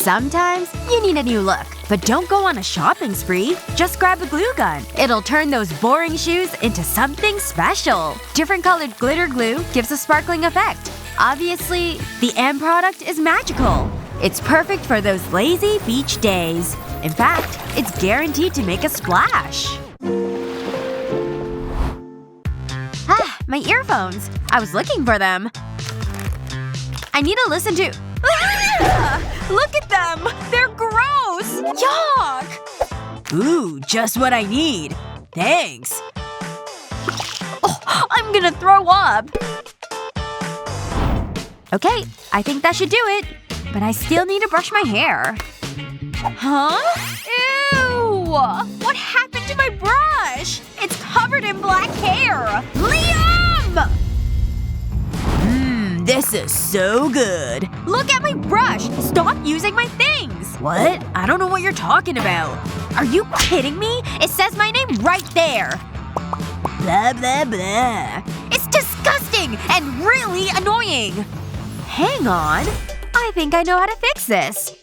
Sometimes, you need a new look. But don't go on a shopping spree. Just grab a glue gun. It'll turn those boring shoes into something special. Different colored glitter glue gives a sparkling effect. Obviously, the end product is magical. It's perfect for those lazy beach days. In fact, it's guaranteed to make a splash. Ah, my earphones. I was looking for them. I need to listen to… Ah! Look at them! They're gross! Yuck! Ooh, just what I need. Thanks. Oh, I'm gonna throw up. Okay, I think that should do it. But I still need to brush my hair. Huh? Ew! What happened to my brush? It's covered in black hair! Liam! This is so good. Look at my brush! Stop using my things! What? I don't know what you're talking about. Are you kidding me? It says my name right there. Blah blah blah. It's disgusting and really annoying. Hang on. I think I know how to fix this.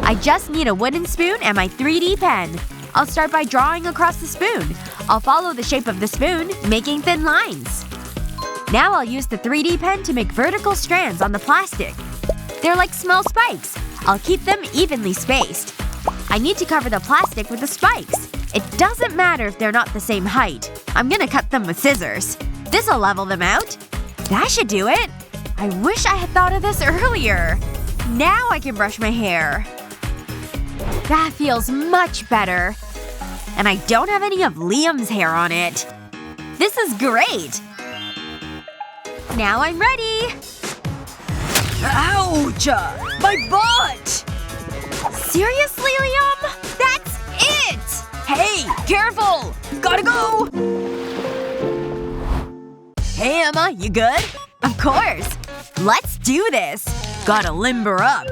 I just need a wooden spoon and my 3D pen. I'll start by drawing across the spoon. I'll follow the shape of the spoon, making thin lines. Now I'll use the 3D pen to make vertical strands on the plastic. They're like small spikes. I'll keep them evenly spaced. I need to cover the plastic with the spikes. It doesn't matter if they're not the same height. I'm gonna cut them with scissors. This'll level them out. That should do it. I wish I had thought of this earlier. Now I can brush my hair. That feels much better. And I don't have any of Liam's hair on it. This is great! Now I'm ready! Ouch! My butt! Seriously, Liam? That's it! Hey! Careful! Gotta go! Hey, Emma. You good? Of course! Let's do this! Gotta limber up.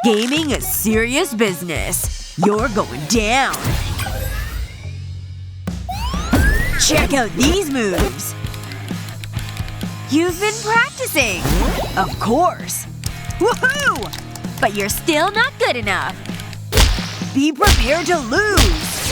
Gaming is serious business. You're going down. Check out these moves! You've been practicing! Of course! Woohoo! But you're still not good enough. Be prepared to lose!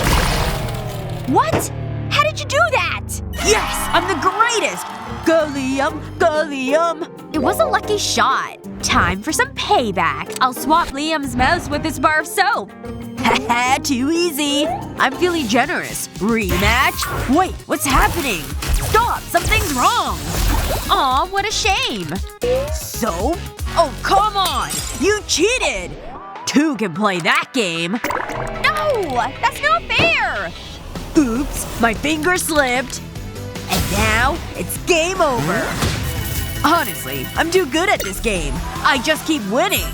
What? How did you do that? Yes! I'm the greatest! Go Liam! Go Liam! It was a lucky shot. Time for some payback. I'll swap Liam's mouse with this bar of soap. Haha, too easy. I'm feeling generous. Rematch? Wait, what's happening? Stop! Something's wrong! Aw, what a shame. Soap? Oh, come on! You cheated! Two can play that game. No! That's not fair! Oops, my finger slipped. And now, it's game over. Honestly, I'm too good at this game. I just keep winning.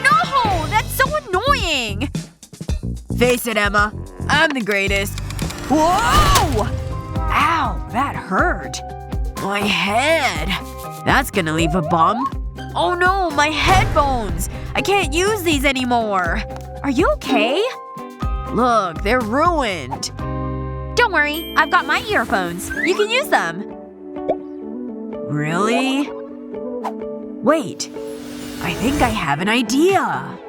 No! That's so annoying! Face it, Emma. I'm the greatest. Whoa! Ow, that hurt. My head. That's gonna leave a bump. Oh no, my headphones! I can't use these anymore. Are you okay? Look, they're ruined. Don't worry, I've got my earphones. You can use them. Really? Wait. I think I have an idea.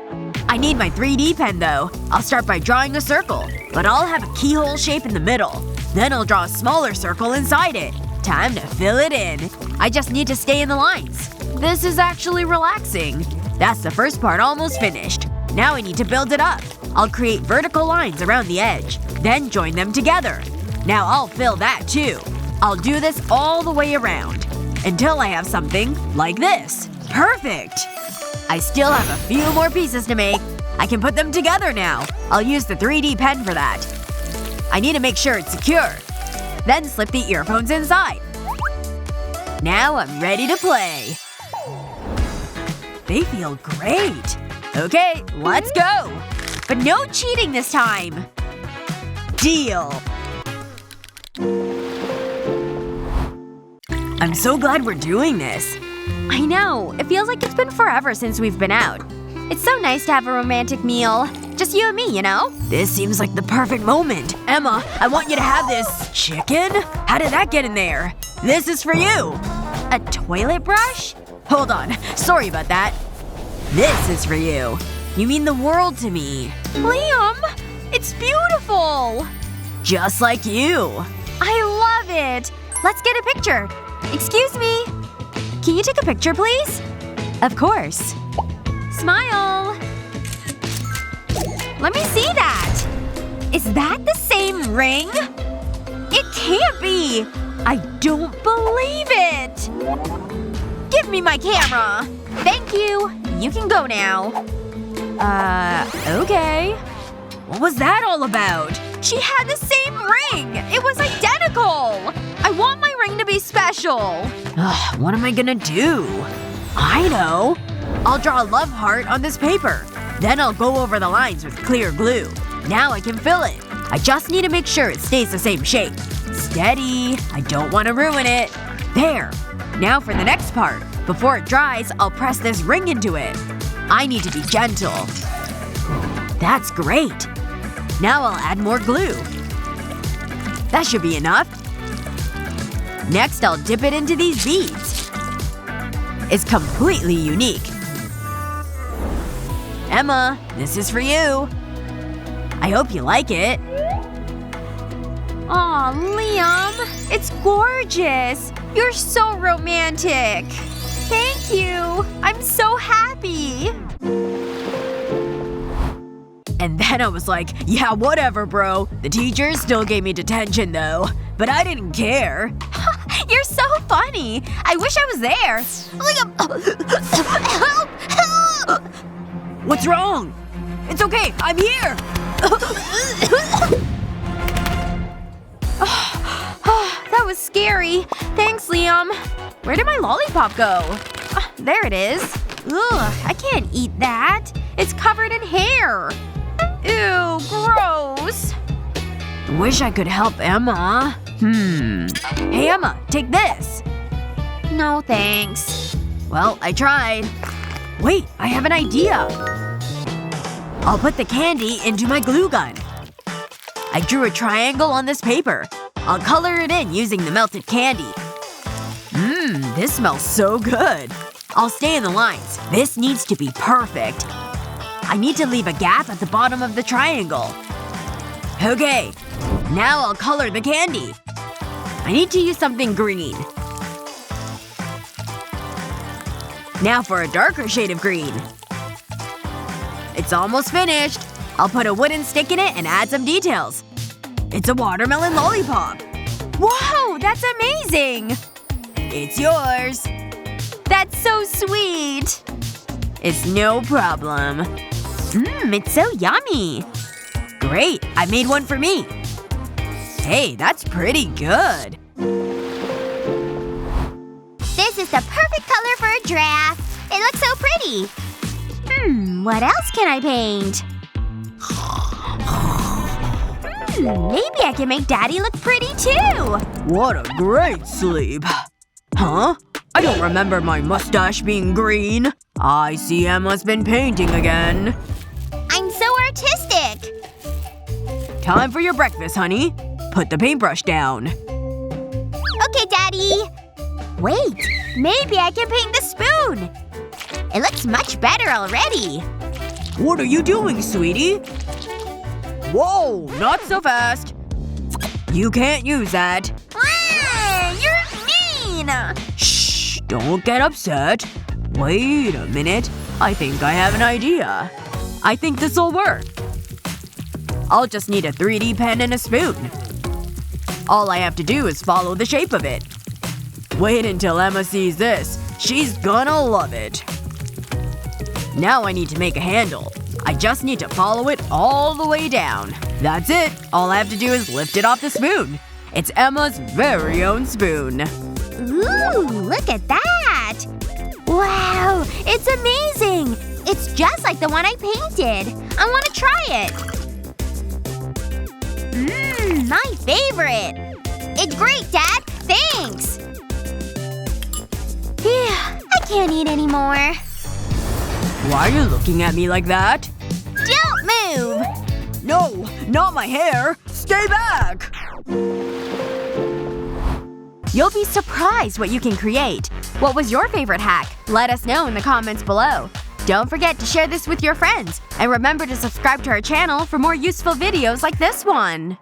I need my 3D pen though. I'll start by drawing a circle. But I'll have a keyhole shape in the middle. Then I'll draw a smaller circle inside it. Time to fill it in. I just need to stay in the lines. This is actually relaxing. That's the first part almost finished. Now I need to build it up. I'll create vertical lines around the edge. Then join them together. Now I'll fill that too. I'll do this all the way around. Until I have something like this. Perfect! I still have a few more pieces to make. I can put them together now. I'll use the 3D pen for that. I need to make sure it's secure. Then slip the earphones inside. Now I'm ready to play. They feel great. Okay, let's go. But no cheating this time. Deal. I'm so glad we're doing this. I know. It feels like it's been forever since we've been out. It's so nice to have a romantic meal. Just you and me, you know? This seems like the perfect moment. Emma, I want you to have this… chicken? How did that get in there? This is for you. A toilet brush? Hold on. Sorry about that. This is for you. You mean the world to me. Liam! It's beautiful! Just like you. I love it! Let's get a picture. Excuse me. Can you take a picture, please? Of course. Smile! Let me see that! Is that the same ring? It can't be! I don't believe it! Give me my camera! Thank you! You can go now. Okay. What was that all about? She had the same ring! It was identical! I want my ring to be special! Ugh, what am I gonna do? I know! I'll draw a love heart on this paper. Then I'll go over the lines with clear glue. Now I can fill it. I just need to make sure it stays the same shape. Steady. I don't want to ruin it. There. Now for the next part. Before it dries, I'll press this ring into it. I need to be gentle. That's great. Now I'll add more glue. That should be enough. Next I'll dip it into these beads. It's completely unique. Emma, this is for you. I hope you like it. Aw, Liam. It's gorgeous. You're so romantic. Thank you. I'm so happy. And then I was like, yeah, whatever, bro. The teacher still gave me detention, though. But I didn't care. You're so funny. I wish I was there. Liam. Help! Help! What's wrong? It's okay. I'm here. That was scary. Thanks, Liam. Where did my lollipop go? There it is. Ugh, I can't eat that. It's covered in hair. Ew, gross. Wish I could help Emma. Hey, Emma, take this. No thanks. Well, I tried. Wait, I have an idea. I'll put the candy into my glue gun. I drew a triangle on this paper. I'll color it in using the melted candy. This smells so good. I'll stay in the lines. This needs to be perfect. I need to leave a gap at the bottom of the triangle. Okay. Now I'll color the candy. I need to use something green. Now for a darker shade of green. It's almost finished. I'll put a wooden stick in it and add some details. It's a watermelon lollipop. Whoa, that's amazing! It's yours. That's so sweet! It's no problem. It's so yummy. Great. I made one for me. Hey, that's pretty good. This is the perfect color for a giraffe. It looks so pretty. What else can I paint? Maybe I can make Daddy look pretty too! What a great sleep. Huh? I don't remember my mustache being green. I see Emma's been painting again. I'm so artistic! Time for your breakfast, honey. Put the paintbrush down. Okay, Daddy. Wait. Maybe I can paint the spoon. It looks much better already. What are you doing, sweetie? Whoa! Not so fast. You can't use that. You're mean! Shh! Don't get upset. Wait a minute. I think I have an idea. I think this'll work. I'll just need a 3D pen and a spoon. All I have to do is follow the shape of it. Wait until Emma sees this. She's gonna love it. Now I need to make a handle. I just need to follow it all the way down. That's it. All I have to do is lift it off the spoon. It's Emma's very own spoon. Ooh, look at that! Wow, it's amazing! It's just like the one I painted. I want to try it. My favorite! It's great, Dad! Thanks! I can't eat anymore. Why are you looking at me like that? Don't move! No! Not my hair! Stay back! You'll be surprised what you can create. What was your favorite hack? Let us know in the comments below. Don't forget to share this with your friends, and remember to subscribe to our channel for more useful videos like this one!